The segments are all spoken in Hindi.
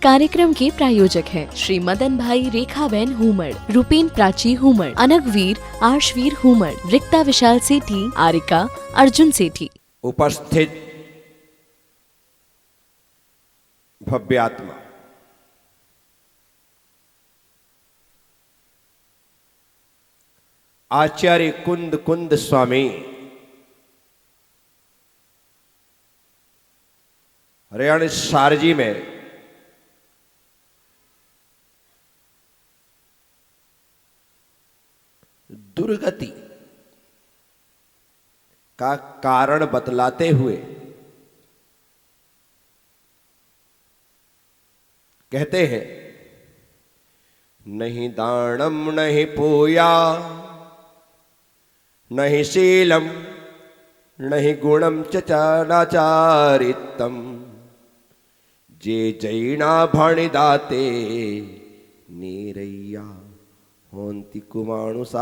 कार्यक्रम के प्रायोजक हैं श्री मदन भाई रेखाबेन हुमड़, रूपेन प्राची हुमड़, अनगवीर आर्शवीर हुमड़, रिक्ता विशाल सेठी, आरिका अर्जुन सेठी। उपस्थित भव्यात्मा, आचार्य कुंद कुंद स्वामी हरियाणा सारजी में दुर्गति का कारण बतलाते हुए कहते हैं, नहीं दानम नहीं पूया नहीं शीलम नहीं गुणम चचाराचारितम जे जैना भणिदाते नीरैया होंति कुमाणुसातिरिया।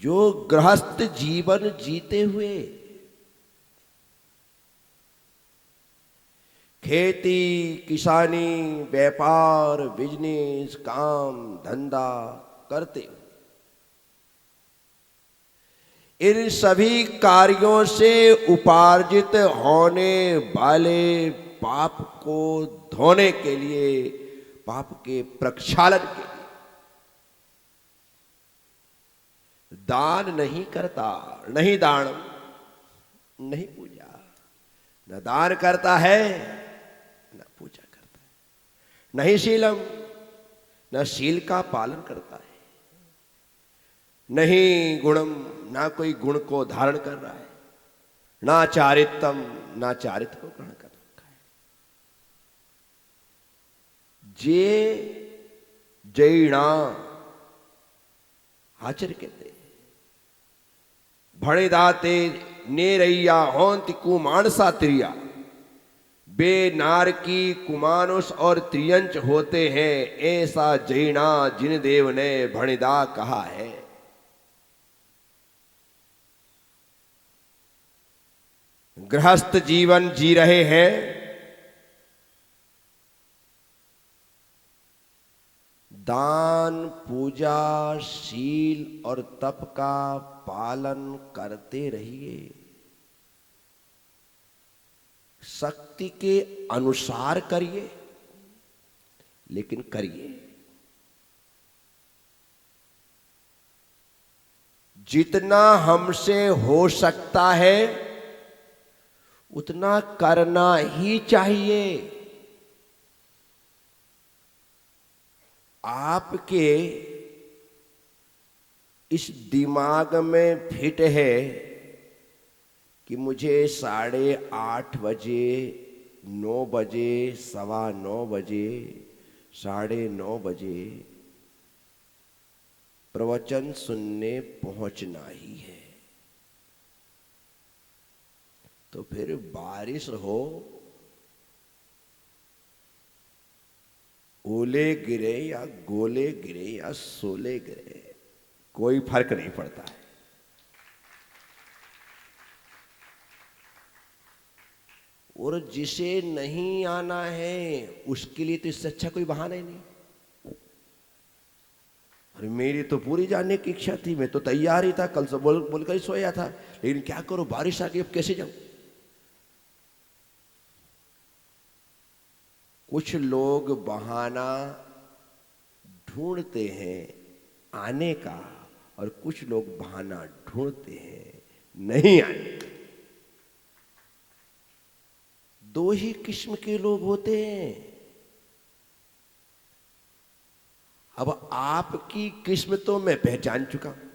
जो गृहस्थ जीवन जीते हुए खेती किसानी व्यापार बिजनेस काम धंधा करते हुए इन सभी कार्यों से उपार्जित होने वाले पाप को धोने के लिए, पाप के प्रक्षालन के लिए दान नहीं करता, नहीं दान नहीं पूजा, न दान करता है न पूजा करता है, नहीं शीलम न शील का पालन करता है, नहीं गुणम ना कोई गुण को धारण कर रहा है, ना चारित्रम ना चारित्र को ग्रहण कर रखा है। जे जैना आचार्य कहते भणिदाते नेरैया होंति कुमानसा त्रिया, बे नार की कुमानुष और त्रियंच होते हैं, ऐसा जैना जिन देव ने भणिदा कहा है। गृहस्थ जीवन जी रहे हैं, दान पूजा शील और तप का पालन करते रहिए, शक्ति के अनुसार करिए, लेकिन करिए। जितना हमसे हो सकता है उतना करना ही चाहिए। आपके इस दिमाग में फिट है कि मुझे 8:30 बजे 9 बजे 9:15 बजे 9:30 बजे प्रवचन सुनने पहुंचना ही है। तो फिर बारिश हो, ओले गिरे या गोले गिरे या सोले गिरे, कोई फर्क नहीं पड़ता है। और जिसे नहीं आना है उसके लिए तो इससे अच्छा कोई बहाना ही नहीं। अरे मेरी तो पूरी जानने की इच्छा थी, मैं तो तैयार ही था, कल से बोलकर ही सोया था, लेकिन क्या करूं बारिश आ गई, अब कैसे जाऊं। कुछ लोग बहाना ढूंढते हैं आने का और कुछ लोग बहाना ढूंढते हैं नहीं आने का। दो ही किस्म के लोग होते हैं। अब आपकी किस्म तो मैं पहचान चुका हूं।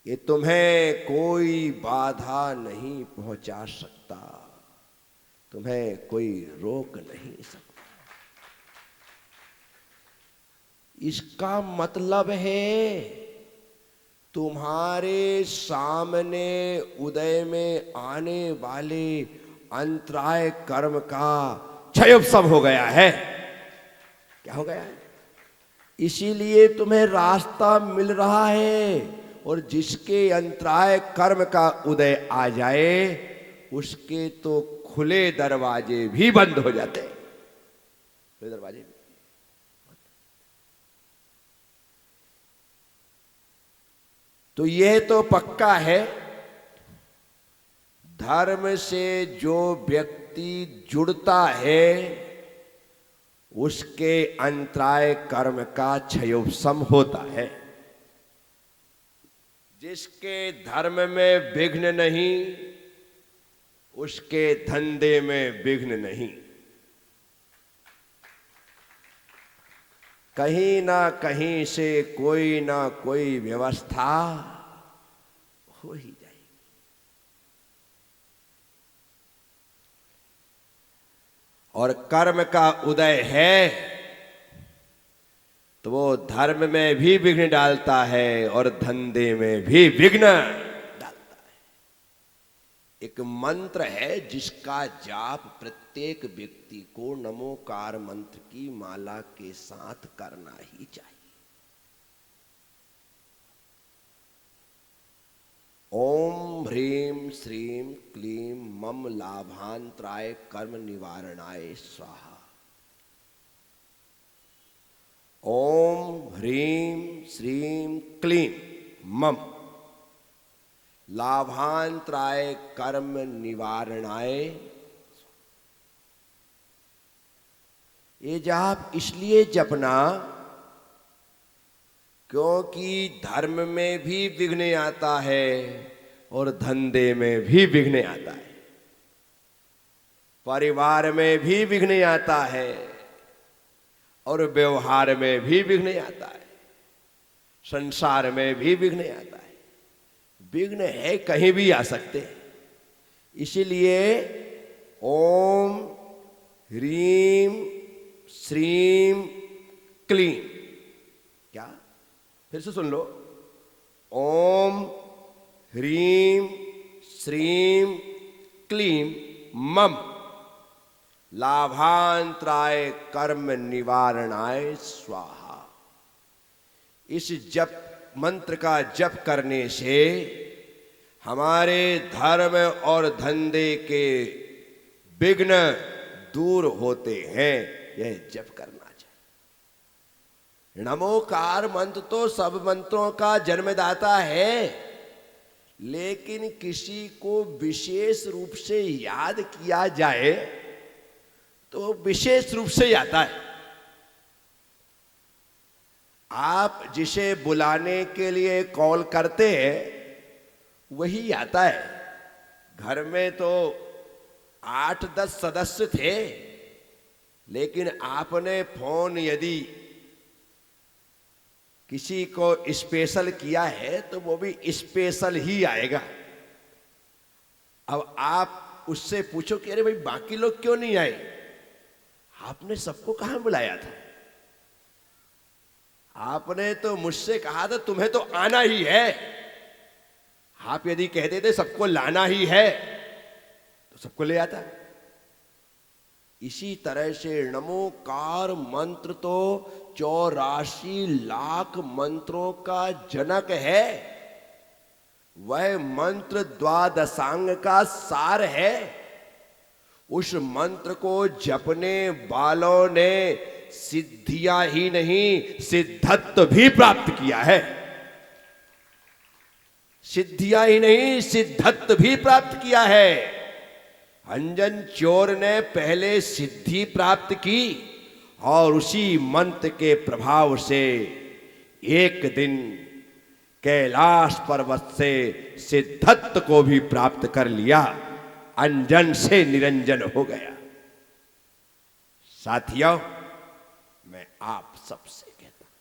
ये तुम्हें कोई बाधा नहीं पहुंचा सकता, तुम्हें कोई रोक नहीं सकता। इसका मतलब है तुम्हारे सामने उदय में आने वाले अंतराय कर्म का क्षय सब हो गया है। क्या हो गया है? इसीलिए तुम्हें रास्ता मिल रहा है, और जिसके अंतराय कर्म का उदय आ जाए उसके तो खुले दरवाजे भी बंद हो जाते हैं। खुले दरवाजे भी। तो यह तो पक्का है, धर्म से जो व्यक्ति जुड़ता है उसके अंतराय कर्म का क्षयोपशम होता है। जिसके धर्म में विघ्न नहीं उसके धंधे में विघ्न नहीं। कहीं ना कहीं से कोई ना कोई व्यवस्था हो ही जाएगी। और कर्म का उदय है तो वो धर्म में भी विघ्न डालता है और धंधे में भी विघ्न डालता है। एक मंत्र है जिसका जाप प्रत्येक व्यक्ति को नमोकार मंत्र की माला के साथ करना ही चाहिए। ओम ह्रीं श्रीं क्लीं मम लाभांतराय कर्म निवारणाय स्वाहा। ओम ह्रीं श्रीं क्लीं मम लाभांतराय कर्म निवारणाय। ये जाप इसलिए जपना क्योंकि धर्म में भी विघ्न आता है और धंधे में भी विघ्न आता है, परिवार में भी विघ्न आता है और व्यवहार में भी विघ्न आता है, संसार में भी विघ्न आता है। विघ्न है कहीं भी आ सकते हैं। इसीलिए ओम ह्रीं श्रीं क्लीं, क्या फिर से सुन लो, ओम ह्रीं श्रीं क्लीं मम लाभांतराय कर्म निवारणाय स्वाहा। इस जप मंत्र का जप करने से हमारे धर्म और धंधे के विघ्न दूर होते हैं। यह जप करना चाहिए। नमोकार मंत्र तो सब मंत्रों का जन्मदाता है, लेकिन किसी को विशेष रूप से याद किया जाए तो विशेष रूप से आता है। आप जिसे बुलाने के लिए कॉल करते हैं वही आता है। घर में तो 8-10 सदस्य थे, लेकिन आपने फोन यदि किसी को स्पेशल किया है तो वो भी स्पेशल ही आएगा। अब आप उससे पूछो कि अरे भाई बाकी लोग क्यों नहीं आए, आपने सबको कहां बुलाया था? आपने तो मुझसे कहा था तुम्हें तो आना ही है। आप यदि कहते थे सबको लाना ही है तो सबको ले आता। इसी तरह से नमोकार मंत्र तो 84 लाख मंत्रों का जनक है। वह मंत्र द्वादशांग का सार है। उस मंत्र को जपने वालों ने सिद्धियां ही नहीं सिद्धत्व भी प्राप्त किया है। सिद्धियां ही नहीं सिद्धत्व भी प्राप्त किया है। अंजन चोर ने पहले सिद्धि प्राप्त की और उसी मंत्र के प्रभाव से एक दिन कैलाश पर्वत से सिद्धत्व को भी प्राप्त कर लिया। अंजन से निरंजन हो गया। साथियों, मैं आप सबसे कहता हूं,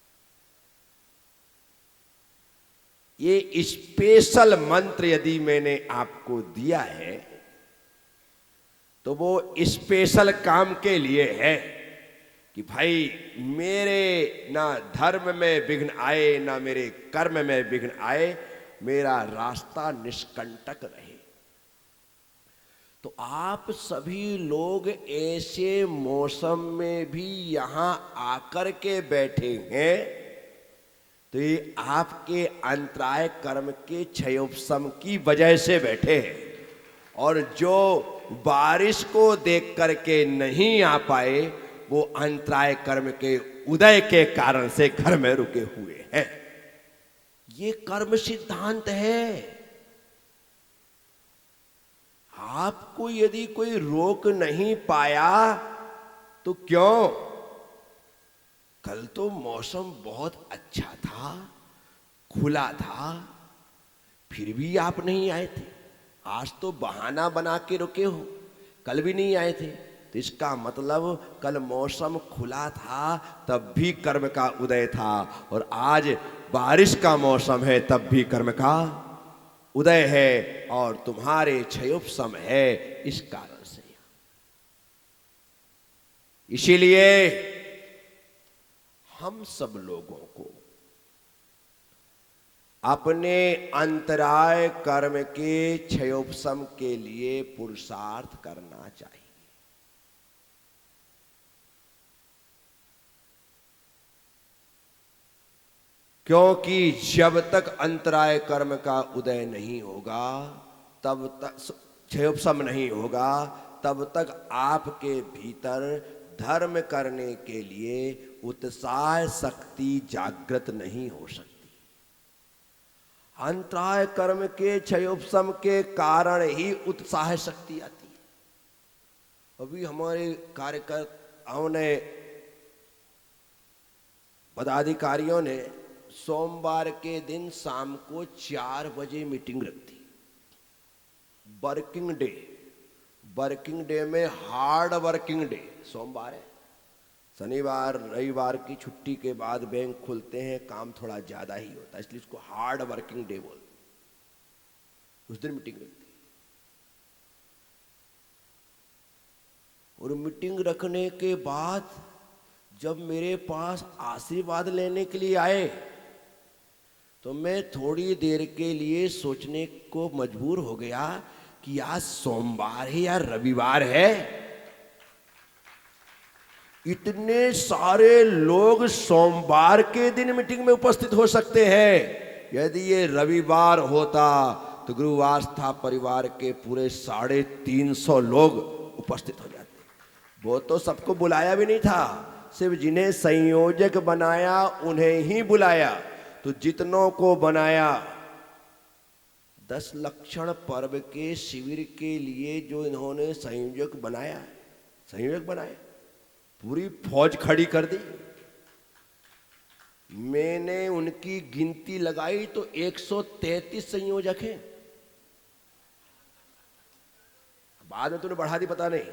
ये स्पेशल मंत्र यदि मैंने आपको दिया है तो वो स्पेशल काम के लिए है कि भाई मेरे ना धर्म में विघ्न आए ना मेरे कर्म में विघ्न आए, मेरा रास्ता निष्कंटक रहे। तो आप सभी लोग ऐसे मौसम में भी यहां आकर के बैठे हैं तो ये आपके अंतराय कर्म के क्षयोपशम की वजह से बैठे हैं। और जो बारिश को देख करके नहीं आ पाए वो अंतराय कर्म के उदय के कारण से घर में रुके हुए हैं। ये कर्म सिद्धांत है। आपको यदि कोई रोक नहीं पाया तो क्यों? कल तो मौसम बहुत अच्छा था, खुला था, फिर भी आप नहीं आए थे। आज तो बहाना बना के रुके हो, कल भी नहीं आए थे। तो इसका मतलब कल मौसम खुला था तब भी कर्म का उदय था, और आज बारिश का मौसम है तब भी कर्म का उदय है, और तुम्हारे क्षयोपशम है इस कारण से। इसीलिए हम सब लोगों को अपने अंतराय कर्म के क्षयोपशम के लिए पुरुषार्थ करना चाहिए। क्योंकि जब तक अंतराय कर्म का उदय नहीं होगा, तब तक क्षयोपशम नहीं होगा, तब तक आपके भीतर धर्म करने के लिए उत्साह शक्ति जागृत नहीं हो सकती। अंतराय कर्म के क्षयोपशम के कारण ही उत्साह शक्ति आती है। अभी हमारे कार्यकर्ताओं ने, पदाधिकारियों ने सोमवार के दिन शाम को 4 बजे मीटिंग रखती। वर्किंग डे, वर्किंग डे में हार्ड वर्किंग डे सोमवार है। शनिवार रविवार की छुट्टी के बाद बैंक खुलते हैं, काम थोड़ा ज्यादा ही होता है, इसलिए इसको हार्ड वर्किंग डे बोलते। उस दिन मीटिंग रखती और मीटिंग रखने के बाद जब मेरे पास आशीर्वाद लेने के लिए आए तो मैं थोड़ी देर के लिए सोचने को मजबूर हो गया कि आज सोमवार है या रविवार है। इतने सारे लोग सोमवार के दिन मीटिंग में उपस्थित हो सकते हैं। यदि ये रविवार होता तो गुरु आस्था परिवार के पूरे 350 लोग उपस्थित हो जाते। वो तो सबको बुलाया भी नहीं था, सिर्फ जिन्हें संयोजक बनाया उन्हें ही बुलाया। तो जितनों को बनाया, 10 लक्षण पर्व के शिविर के लिए जो इन्होंने संयोजक बनाया, पूरी फौज खड़ी कर दी। मैंने उनकी गिनती लगाई तो 133 संयोजक हैं। बाद में तूने बढ़ा दी पता नहीं,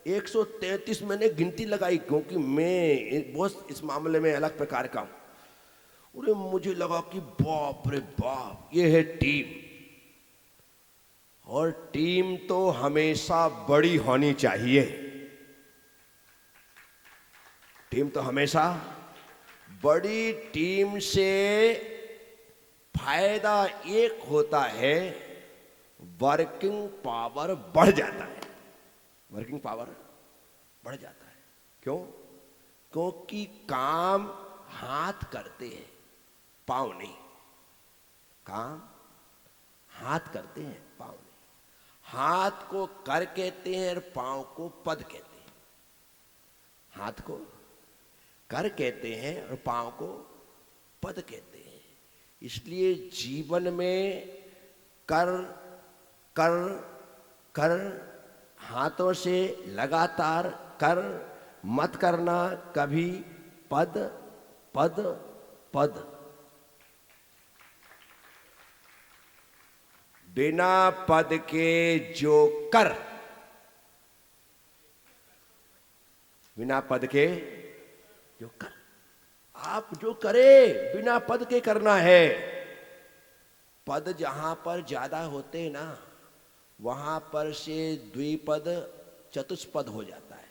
133 मैंने गिनती लगाई, क्योंकि मैं बहुत इस मामले में अलग प्रकार का हूं। और मुझे लगा कि बाप रे बाप, ये है टीम। और टीम तो हमेशा बड़ी होनी चाहिए। टीम तो हमेशा बड़ी, टीम से फायदा एक होता है, वर्किंग पावर बढ़ जाता है। वर्किंग पावर बढ़ जाता है। क्यों? क्योंकि काम हाथ करते हैं, पांव नहीं। काम हाथ करते हैं, पांव नहीं। हाथ को कर कहते हैं और पांव को पद कहते हैं। हाथ को कर कहते हैं और पांव को पद कहते हैं। इसलिए जीवन में कर कर कर, हाथों से लगातार कर, मत करना कभी पद पद पद। बिना पद के जो कर, बिना पद के जो कर, आप जो करे बिना पद के करना है। पद जहां पर ज्यादा होते ना, वहां पर से द्विपद चतुष्पद हो जाता है,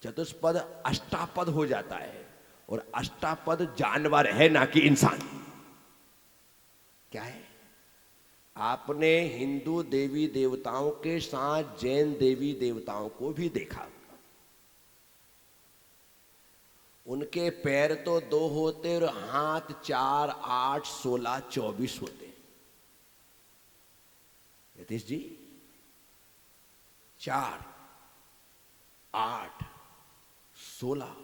चतुष्पद अष्टापद हो जाता है, और अष्टापद जानवर है ना कि इंसान। क्या है? आपने हिंदू देवी देवताओं के साथ जैन देवी देवताओं को भी देखा। उनके पैर तो 2 होते और हाथ 4, 8, 16, 24 होते। यतीश जी 4, 8, 16,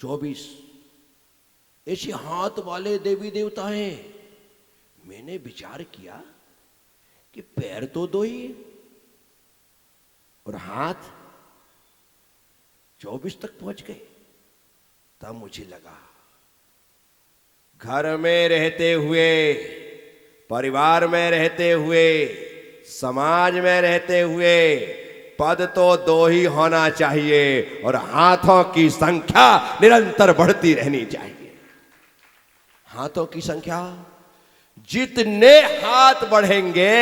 24 ऐसे हाथ वाले देवी देवता हैं। मैंने विचार किया कि पैर तो 2 ही और हाथ 24 तक पहुंच गए। तब मुझे लगा घर में रहते हुए, परिवार में रहते हुए, समाज में रहते हुए पद तो 2 ही होना चाहिए और हाथों की संख्या निरंतर बढ़ती रहनी चाहिए। हाथों की संख्या जितने हाथ बढ़ेंगे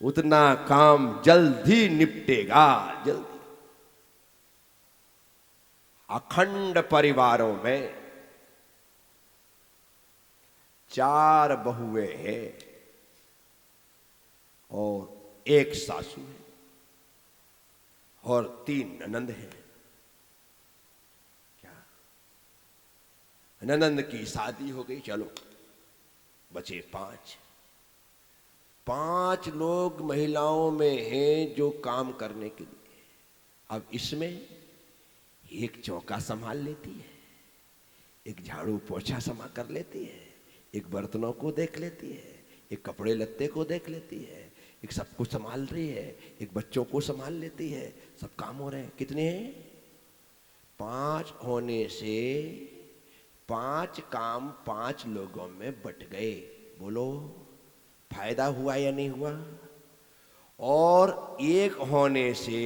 उतना काम जल्दी निपटेगा। जल्दी अखंड परिवारों में 4 बहुएं हैं और 1 सासू है और 3 ननंद हैं। क्या ननंद की शादी हो गई, चलो बचे 5। 5 लोग महिलाओं में हैं जो काम करने के लिए। अब इसमें एक चौका संभाल लेती है, एक झाड़ू पोछा समा कर लेती है, एक बर्तनों को देख लेती है, एक कपड़े लत्ते को देख लेती है, एक सबको संभाल रही है, एक बच्चों को संभाल लेती है। सब काम हो रहे हैं। कितने हैं? 5 होने से 5 काम 5 लोगों में बट गए। बोलो फायदा हुआ या नहीं हुआ? और 1 होने से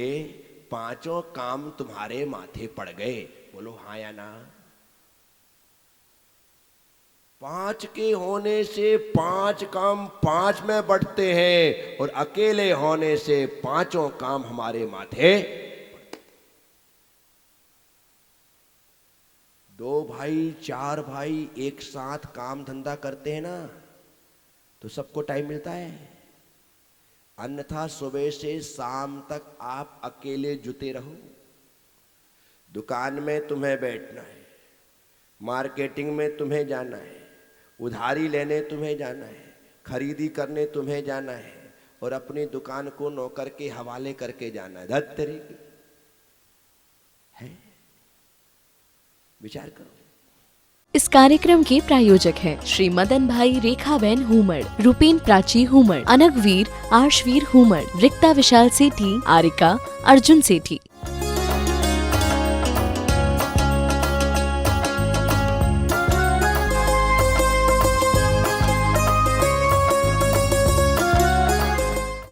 5 काम तुम्हारे माथे पड़ गए। बोलो हाँ या ना? 5 के होने से 5 काम 5 में बंटते हैं और अकेले होने से 5 काम हमारे माथे। 2 भाई 4 भाई एक साथ काम धंधा करते हैं ना तो सबको टाइम मिलता है। अन्यथा सुबह से शाम तक आप अकेले जुटे रहो। दुकान में तुम्हें बैठना है, मार्केटिंग में तुम्हें जाना है, उधारी लेने तुम्हें जाना है, खरीदी करने तुम्हें जाना है और अपनी दुकान को नौकर के हवाले करके जाना है। धत तरीके है। विचार करो। इस कार्यक्रम के प्रायोजक हैं श्री मदन भाई रेखाबेन हुमड़, रूपेन प्राची हुमड़, अनगवीर आर्शवीर हुमड़, रिक्ता विशाल सेठी, आरिका अर्जुन सेठी।